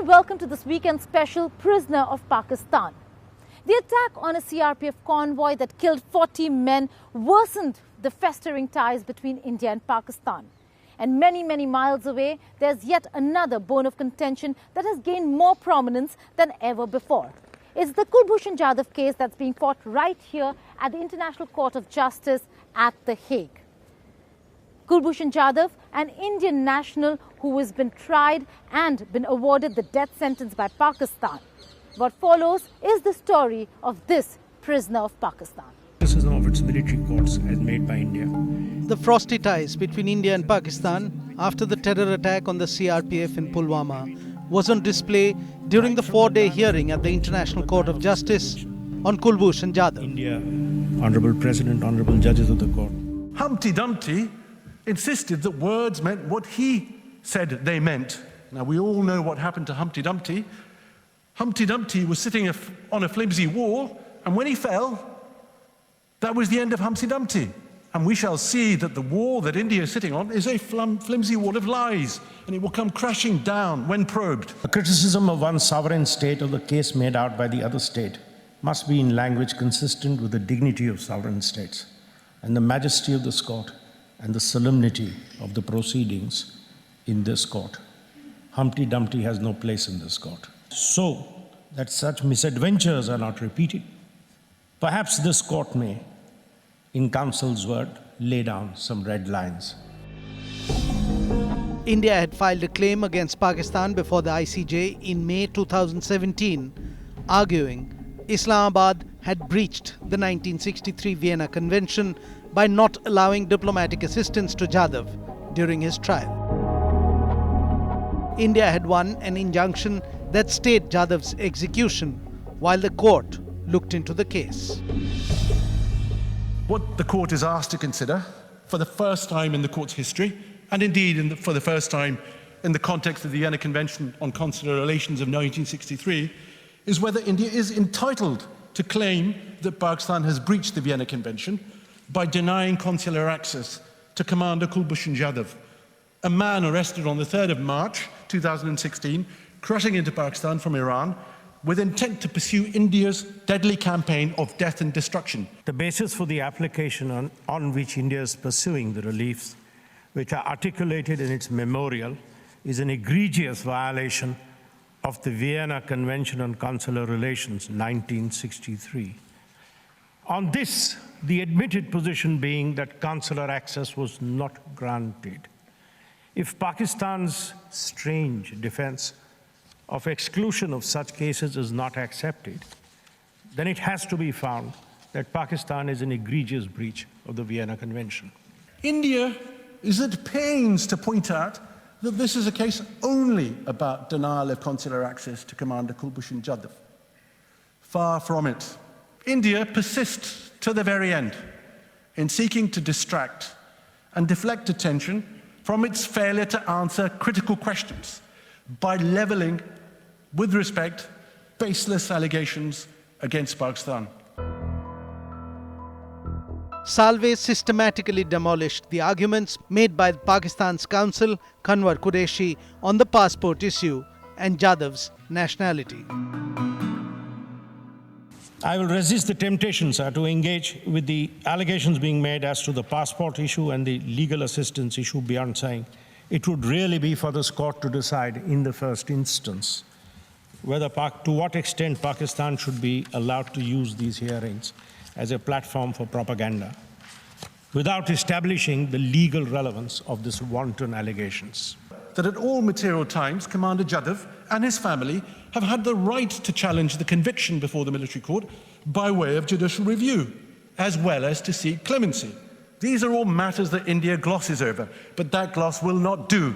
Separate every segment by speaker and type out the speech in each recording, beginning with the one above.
Speaker 1: and welcome to this weekend special Prisoner of Pakistan. The attack on a CRPF convoy that killed 40 men worsened the festering ties between India and Pakistan. And many, many miles away, there's yet another bone of contention that has gained more prominence than ever before. It's the Kulbhushan Jadhav case that's being fought right here at the International Court of Justice at The Hague. Kulbhushan Jadhav, an Indian national who has been tried and been awarded the death sentence by Pakistan. What follows is the story of this prisoner of Pakistan.
Speaker 2: Criticism of its military courts as made by India.
Speaker 3: The frosty ties between India and Pakistan after the terror attack on the CRPF in Pulwama was on display during the 4-day hearing at the International Court of Justice on Kulbhushan Jadhav.
Speaker 2: India, Honourable President, Honourable Judges of the Court.
Speaker 4: Humpty Dumpty insisted that words meant what he said they meant. Now, we all know what happened to Humpty Dumpty. Humpty Dumpty was sitting on a flimsy wall, and when he fell, that was the end of Humpty Dumpty. And we shall see that the wall that India is sitting on is a flimsy wall of lies, and it will come crashing down when probed.
Speaker 2: A criticism of one sovereign state of the case made out by the other state must be in language consistent with the dignity of sovereign states and the majesty of this court and the solemnity of the proceedings in this court. Humpty Dumpty has no place in this court. So that such misadventures are not repeated, perhaps this court may, in counsel's word, lay down some red lines.
Speaker 3: India had filed a claim against Pakistan before the ICJ in May 2017, arguing Islamabad had breached the 1963 Vienna Convention by not allowing diplomatic assistance to Jadhav during his trial. India had won an injunction that stayed Jadhav's execution while the court looked into the case.
Speaker 4: What the court is asked to consider, for the first time in the court's history, and indeed for the first time in the context of the Vienna Convention on Consular Relations of 1963, is whether India is entitled to claim that Pakistan has breached the Vienna Convention by denying consular access to Commander Kulbhushan Jadhav, a man arrested on the 3rd of March 2016, crossing into Pakistan from Iran with intent to pursue India's deadly campaign of death and destruction.
Speaker 2: The basis for the application on which India is pursuing the reliefs, which are articulated in its memorial, is an egregious violation of the Vienna Convention on Consular Relations, 1963. On this, the admitted position being that consular access was not granted. If Pakistan's strange defense of exclusion of such cases is not accepted, then it has to be found that Pakistan is an egregious breach of the Vienna Convention.
Speaker 4: India is at pains to point out that this is a case only about denial of consular access to Commander Kulbhushan Jadhav. Far from it. India persists to the very end in seeking to distract and deflect attention from its failure to answer critical questions by levelling, with respect, baseless allegations against Pakistan.
Speaker 3: Salve systematically demolished the arguments made by Pakistan's counsel Kanwar Qureshi on the passport issue and Jadhav's nationality.
Speaker 2: I will resist the temptation, sir, to engage with the allegations being made as to the passport issue and the legal assistance issue beyond saying it would really be for this court to decide in the first instance whether to what extent Pakistan should be allowed to use these hearings as a platform for propaganda without establishing the legal relevance of these wanton allegations.
Speaker 4: That at all material times, Commander Jadhav and his family have had the right to challenge the conviction before the military court by way of judicial review, as well as to seek clemency. These are all matters that India glosses over, but that gloss will not do.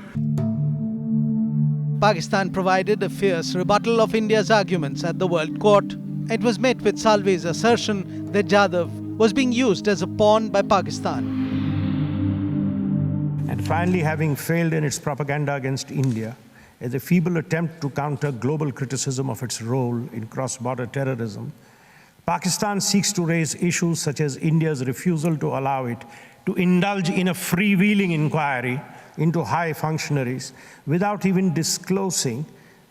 Speaker 3: Pakistan provided a fierce rebuttal of India's arguments at the World Court. It was met with Salve's assertion that Jadhav was being used as a pawn by Pakistan.
Speaker 2: And finally, having failed in its propaganda against India as a feeble attempt to counter global criticism of its role in cross-border terrorism, Pakistan seeks to raise issues such as India's refusal to allow it to indulge in a freewheeling inquiry into high functionaries without even disclosing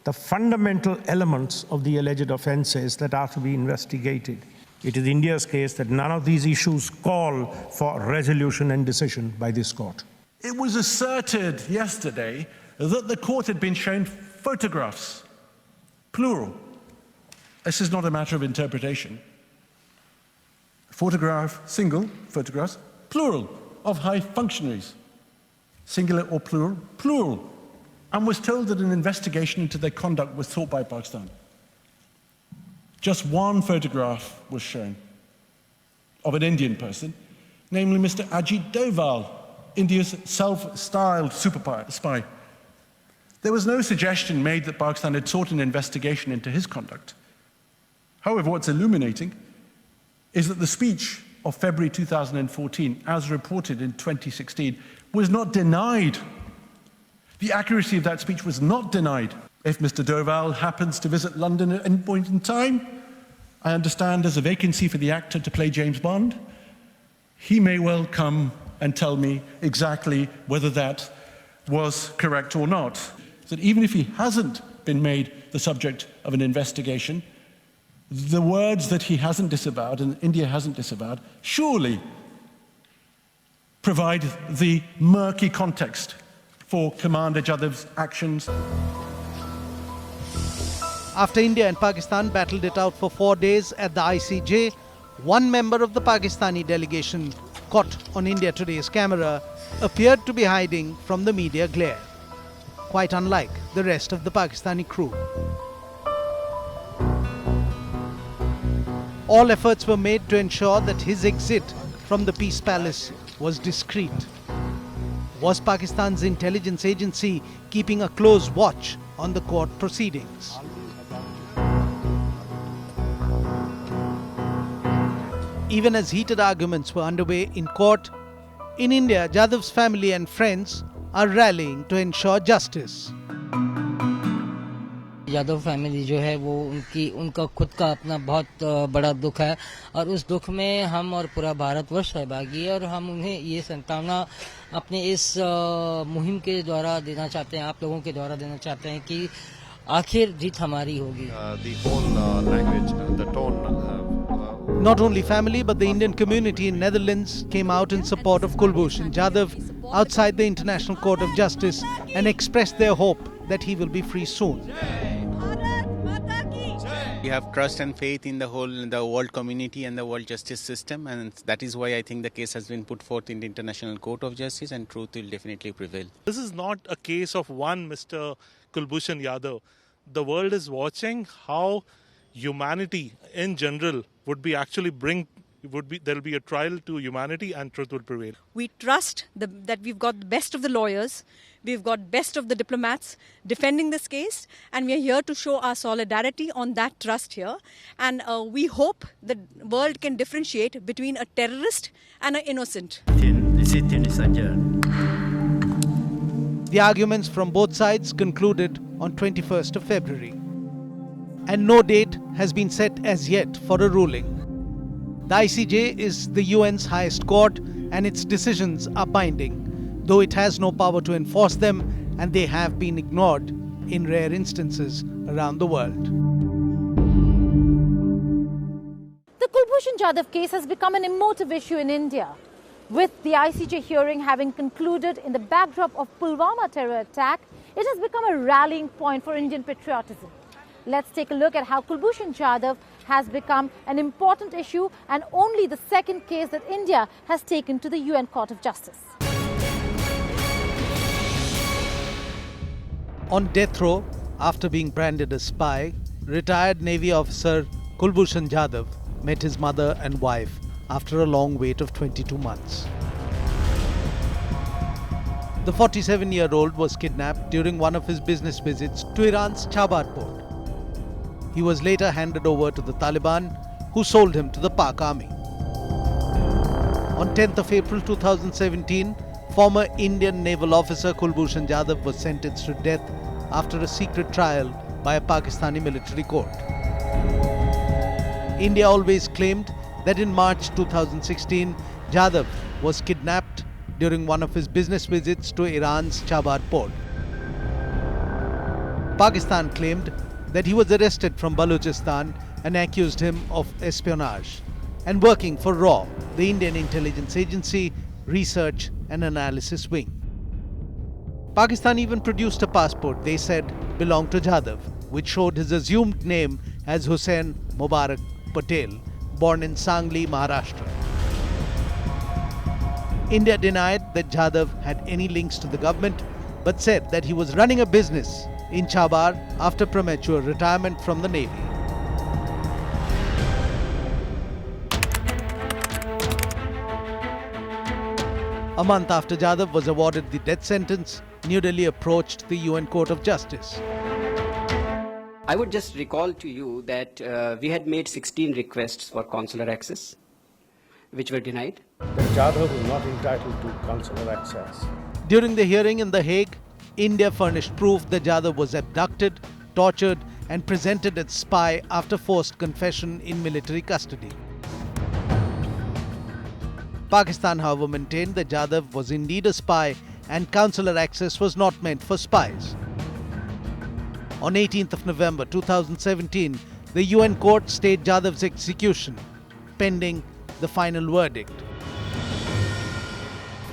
Speaker 2: the fundamental elements of the alleged offences that are to be investigated. It is India's case that none of these issues call for resolution and decision by this court.
Speaker 4: It was asserted yesterday that the court had been shown photographs, plural. This is not a matter of interpretation. Single photographs, plural, of high functionaries. Singular or plural? Plural. And was told that an investigation into their conduct was sought by Pakistan. Just one photograph was shown of an Indian person, namely Mr. Ajit Doval, India's self-styled super spy. There was no suggestion made that Pakistan had sought an investigation into his conduct. However, what's illuminating is that the speech of February 2014, as reported in 2016, was not denied. The accuracy of that speech was not denied. If Mr. Doval happens to visit London at any point in time, I understand there's a vacancy for the actor to play James Bond, he may well come and tell me exactly whether that was correct or not. That even if he hasn't been made the subject of an investigation, the words that he hasn't disavowed and India hasn't disavowed surely provide the murky context for Commander Jadhav's actions.
Speaker 3: After India and Pakistan battled it out for 4 days at the ICJ, one member of the Pakistani delegation, caught on India Today's camera, appeared to be hiding from the media glare, quite unlike the rest of the Pakistani crew. All efforts were made to ensure that his exit from the Peace Palace was discreet. Was Pakistan's intelligence agency keeping a close watch on the court proceedings? Even as heated arguments were underway in court, in India, Jadhav's family and friends are rallying to ensure justice.
Speaker 5: Yadav family जो है वो उनका खुद का अपना बहुत बड़ा दुख है और उस दुख में हम और पूरा भारतवर्ष सहभागी है और हम उन्हें ये सांत्वना अपने इस मुहिम के द्वारा देना चाहते हैं, आप लोगों के द्वारा देना चाहते हैं कि आखिर जीत हमारी होगी.
Speaker 3: Not only family but the Indian community in Netherlands came out in support of Kulbhushan Jadhav outside the International Court of Justice and expressed their hope that he will be free soon.
Speaker 6: We have trust and faith in the world community and the world justice system, and that is why I think the case has been put forth in the International Court of Justice and truth will definitely prevail.
Speaker 7: This is not a case of one Mr. Kulbhushan Jadhav. The world is watching how humanity in general there will be a trial to humanity and truth will prevail.
Speaker 8: We trust that we've got the best of the lawyers, we've got best of the diplomats defending this case, and we are here to show our solidarity on that trust here. And we hope the world can differentiate between a terrorist and an innocent.
Speaker 3: The arguments from both sides concluded on 21st of February. And no date has been set as yet for a ruling. The ICJ is the UN's highest court and its decisions are binding, though it has no power to enforce them and they have been ignored in rare instances around the world.
Speaker 1: The Kulbhushan Jadhav case has become an emotive issue in India, with the ICJ hearing having concluded in the backdrop of Pulwama terror attack. It has become a rallying point for Indian patriotism. Let's take a look at how Kulbhushan Jadhav has become an important issue and only the second case that India has taken to the UN Court of Justice.
Speaker 3: On death row, after being branded a spy, retired Navy officer Kulbhushan Jadhav met his mother and wife after a long wait of 22 months. The 47-year-old was kidnapped during one of his business visits to Iran's Chabad port. He was later handed over to the Taliban, who sold him to the Pak army. On 10th of April 2017, former Indian naval officer Kulbhushan Jadhav was sentenced to death after a secret trial by a Pakistani military court. India always claimed that in March 2016, Jadhav was kidnapped during one of his business visits to Iran's Chabad port. Pakistan claimed that he was arrested from Balochistan and accused him of espionage and working for RAW, the Indian Intelligence Agency Research and Analysis Wing. Pakistan even produced a passport they said belonged to Jadhav, which showed his assumed name as Hussain Mubarak Patel, born in Sangli, Maharashtra. India denied that Jadhav had any links to the government, but said that he was running a business in Chabar after premature retirement from the Navy. A month after Jadhav was awarded the death sentence, New Delhi approached the UN Court of Justice.
Speaker 9: I would just recall to you that we had made 16 requests for consular access, which were denied.
Speaker 2: That Jadhav was not entitled to consular access.
Speaker 3: During the hearing in The Hague, India furnished proof that Jadhav was abducted, tortured, and presented as spy after forced confession in military custody. Pakistan, however, maintained that Jadhav was indeed a spy and consular access was not meant for spies. On 18th of November 2017, the UN court stayed Jadhav's execution, pending the final verdict.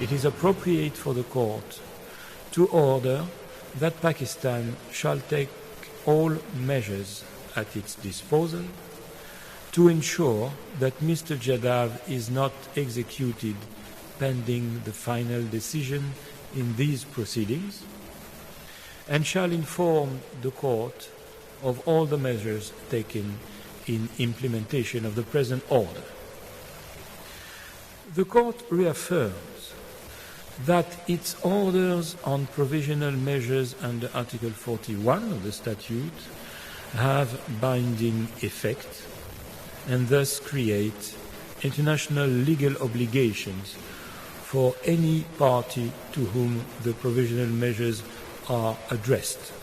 Speaker 10: It is appropriate for the court to order that Pakistan shall take all measures at its disposal to ensure that Mr. Jadhav is not executed pending the final decision in these proceedings, and shall inform the court of all the measures taken in implementation of the present order. The court reaffirms that its orders on provisional measures under Article 41 of the statute have binding effect and thus create international legal obligations for any party to whom the provisional measures are addressed.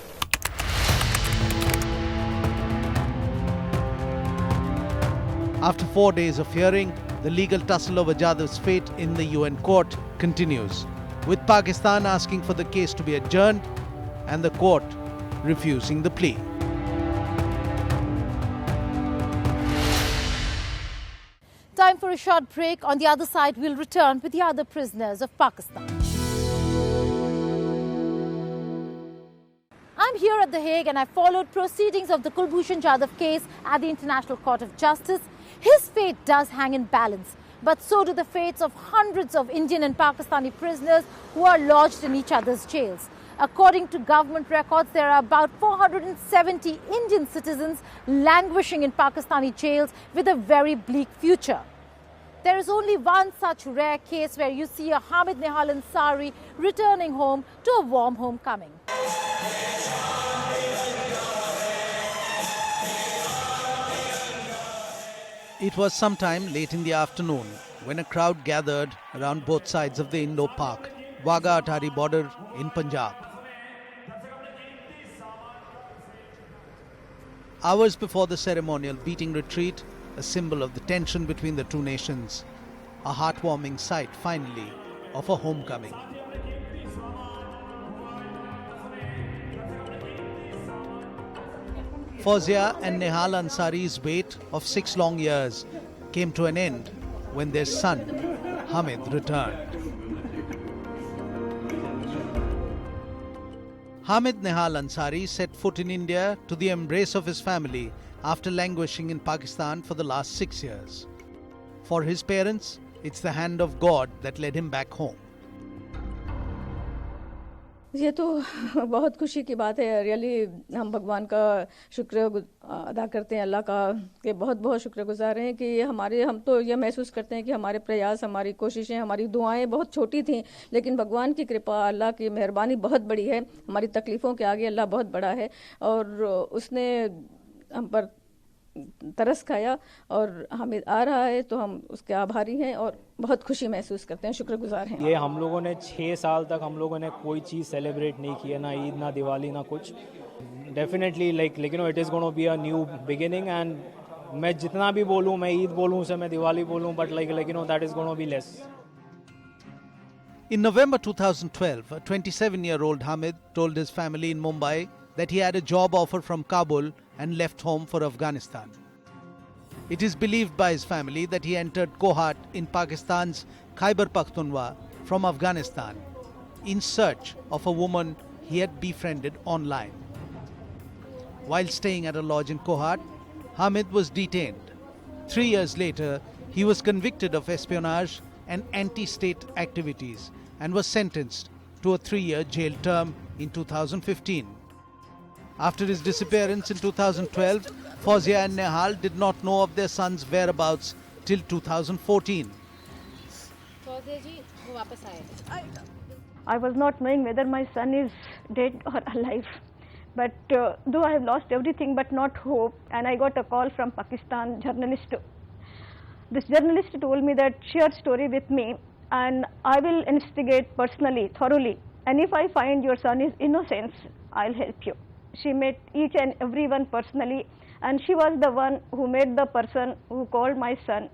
Speaker 3: After 4 days of hearing, the legal tussle over Jadhav's fate in the UN court continues, with Pakistan asking for the case to be adjourned and the court refusing the plea.
Speaker 1: Time for a short break. On the other side, we'll return with the other prisoners of Pakistan. I'm here at The Hague and I followed proceedings of the Kulbhushan Jadhav case at the International Court of Justice. His fate does hang in balance, but so do the fates of hundreds of Indian and Pakistani prisoners who are lodged in each other's jails. According to government records, there are about 470 Indian citizens languishing in Pakistani jails with a very bleak future. There is only one such rare case where you see a Hamid Nihal Ansari returning home to a warm homecoming.
Speaker 3: It was sometime late in the afternoon when a crowd gathered around both sides of the Indo-Pak, Wagah-Atari border in Punjab. Hours before the ceremonial beating retreat, a symbol of the tension between the two nations, a heartwarming sight finally of a homecoming. Fawzia and Nihal Ansari's wait of 6 long years came to an end when their son, Hamid, returned. Hamid Nihal Ansari set foot in India to the embrace of his family after languishing in Pakistan for the last 6 years. For his parents, it's the hand of God that led him back home.
Speaker 11: ये तो बहुत खुशी की बात है really हम भगवान का शुक्र अदा करते हैं अल्लाह का कि बहुत बहुत शुक्रगुजार हैं कि हम तो ये महसूस करते हैं कि हमारे प्रयास हमारी कोशिशें हमारी दुआएं बहुत छोटी थीं लेकिन भगवान की कृपा अल्लाह की मेहरबानी बहुत बड़ी है हमारी तकलीफ़ों के आगे अल्लाह बहुत बड़ा है और उसने हम पर तरस खाया और हमें आ रहा है तो हम उसके आभारी हैं और बहुत खुशी महसूस करते हैं शुक्रगुजार हैं
Speaker 12: ये हम लोगों ने 6 साल तक हम लोगों ने कोई चीज़ सेलिब्रेट नहीं किया ना ईद ना दिवाली ना कुछ definitely like you know it is gonna be a new beginning and मैं जितना भी बोलूं मैं ईद बोलूं से मैं दिवाली बोलूं but like you know that is gonna be less.
Speaker 3: In November 2012, a 27-year-old Hamid told his family in Mumbai that he had a job offer from Kabul and left home for Afghanistan. It is believed by his family that he entered Kohat in Pakistan's Khyber Pakhtunkhwa from Afghanistan in search of a woman he had befriended online. While staying at a lodge in Kohat, Hamid was detained. 3 years later, he was convicted of espionage and anti-state activities and was sentenced to a 3-year jail term in 2015. After his disappearance in 2012, Fawzia and Nehal did not know of their son's whereabouts till 2014.
Speaker 11: I was not knowing whether my son is dead or alive. But though I have lost everything but not hope, and I got a call from Pakistan journalist. This journalist told me that share story with me and I will investigate personally, thoroughly. And if I find your son is innocent, I'll help you. She met each and everyone personally, and she was the one who met the person who called my son.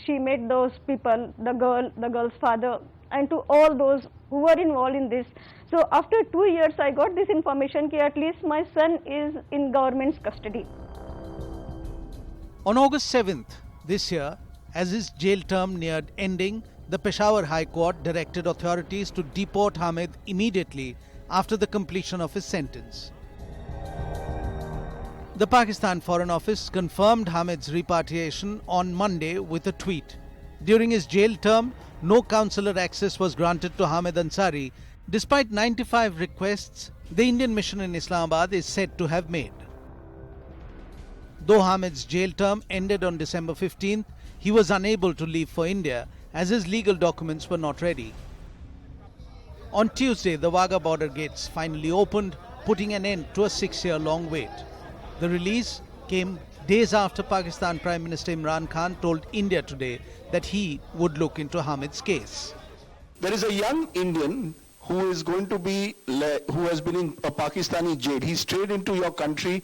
Speaker 11: She met those people, the girl's father, and to all those who were involved in this. So after 2 years, I got this information that at least my son is in government's custody.
Speaker 3: On August 7th this year, as his jail term neared ending, the Peshawar High Court directed authorities to deport Hamid immediately after the completion of his sentence. The Pakistan Foreign Office confirmed Hamid's repatriation on Monday with a tweet. During his jail term, no consular access was granted to Hamid Ansari, despite 95 requests the Indian mission in Islamabad is said to have made. Though Hamid's jail term ended on December 15th, he was unable to leave for India as his legal documents were not ready. On Tuesday, the Wagah border gates finally opened, putting an end to a 6-year-long wait. The release came days after Pakistan Prime Minister Imran Khan told India Today that he would look into Hamid's case.
Speaker 13: There is a young Indian who is going to be, who has been in a Pakistani jail. He strayed into your country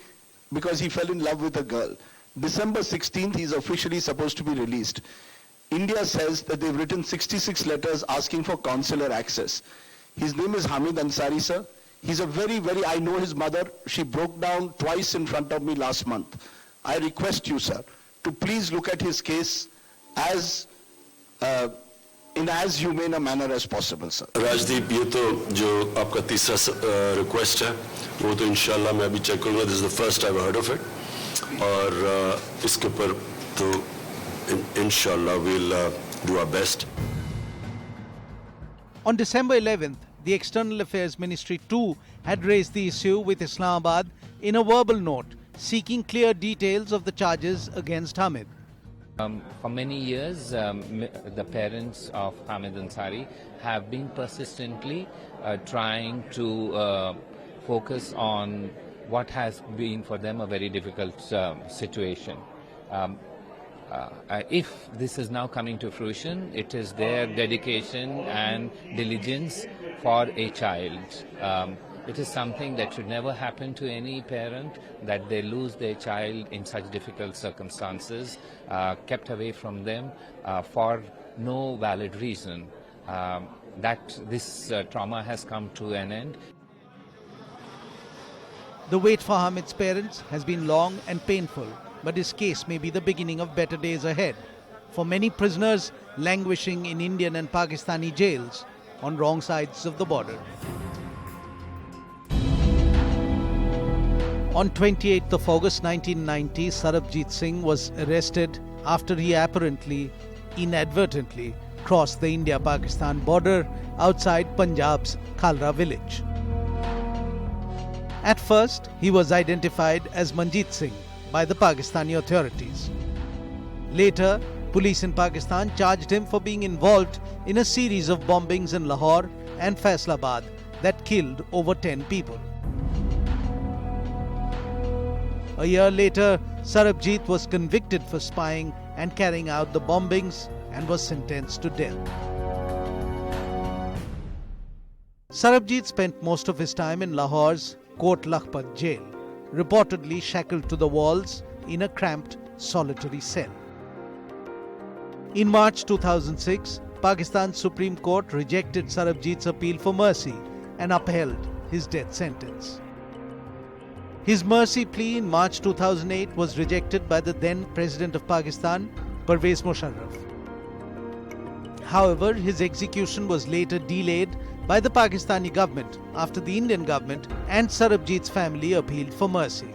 Speaker 13: because he fell in love with a girl. December 16th, he is officially supposed to be released. India says that they've written 66 letters asking for consular access. His name is Hamid Ansari, sir. He's a I know his mother. She broke down twice in front of me last month. I request you, sir, to please look at his case as in as humane a manner as possible, sir.
Speaker 14: Rajdeep, ये तो जो आपका तीसरा request है, वो तो इंशाल्लाह मैं अभी चेक करूँगा. This is the first I've heard of it. और इसके ऊपर तो inshallah we'll do our best.
Speaker 3: On December 11th, the External Affairs Ministry too had raised the issue with Islamabad in a verbal note, seeking clear details of the charges against Hamid.
Speaker 15: For many years, the parents of Hamid Ansari have been persistently trying to focus on what has been for them a very difficult situation. If this is now coming to fruition, it is their dedication and diligence for a child. It is something that should never happen to any parent, that they lose their child in such difficult circumstances, kept away from them for no valid reason. That this trauma has come to an end.
Speaker 3: The wait for Hamid's parents has been long and painful, but his case may be the beginning of better days ahead for many prisoners languishing in Indian and Pakistani jails on wrong sides of the border. On 28th of August 1990, Sarabjit Singh was arrested after he apparently, inadvertently, crossed the India-Pakistan border outside Punjab's Khalra village. At first, he was identified as Manjeet Singh by the Pakistani authorities. Later, police in Pakistan charged him for being involved in a series of bombings in Lahore and Faisalabad that killed over 10 people. A year later, Sarabjit was convicted for spying and carrying out the bombings and was sentenced to death. Sarabjit spent most of his time in Lahore's Kot Lakhpat jail, reportedly shackled to the walls in a cramped, solitary cell. In March 2006, Pakistan's Supreme Court rejected Sarabjit's appeal for mercy and upheld his death sentence. His mercy plea in March 2008 was rejected by the then President of Pakistan, Pervez Musharraf. However, his execution was later delayed by the Pakistani government after the Indian government and Sarabjit's family appealed for mercy.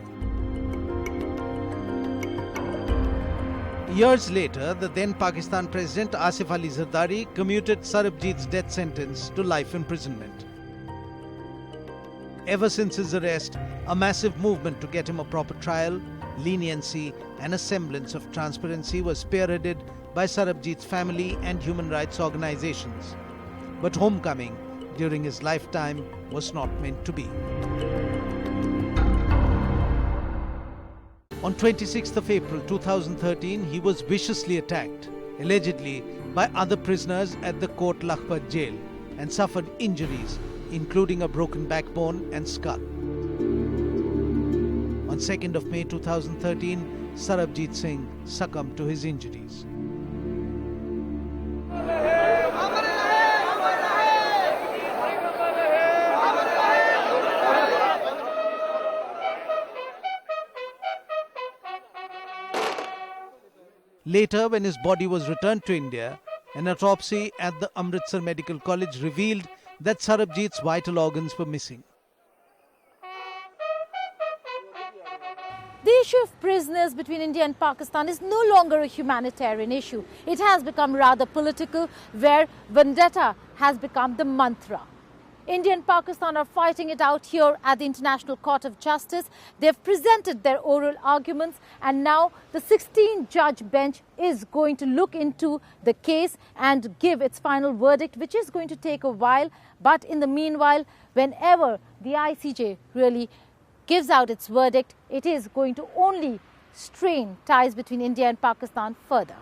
Speaker 3: Years later, the then Pakistan President Asif Ali Zardari commuted Sarabjit's death sentence to life imprisonment. Ever since his arrest, a massive movement to get him a proper trial, leniency, and a semblance of transparency was spearheaded by Sarabjit's family and human rights organizations. But homecoming during his lifetime was not meant to be. On 26th of April 2013, he was viciously attacked, allegedly by other prisoners at the Kot Lakhpat jail, and suffered injuries, including a broken backbone and skull. On 2nd of May 2013, Sarabjit Singh succumbed to his injuries. Later, when his body was returned to India, an autopsy at the Amritsar Medical College revealed that Sarabjit's vital organs were missing.
Speaker 1: The issue of prisoners between India and Pakistan is no longer a humanitarian issue. It has become rather political, where vendetta has become the mantra. India and Pakistan are fighting it out here at the International Court of Justice. They've presented their oral arguments, and now the 16-judge bench is going to look into the case and give its final verdict, which is going to take a while. But in the meanwhile, whenever the ICJ really gives out its verdict, it is going to only strain ties between India and Pakistan further.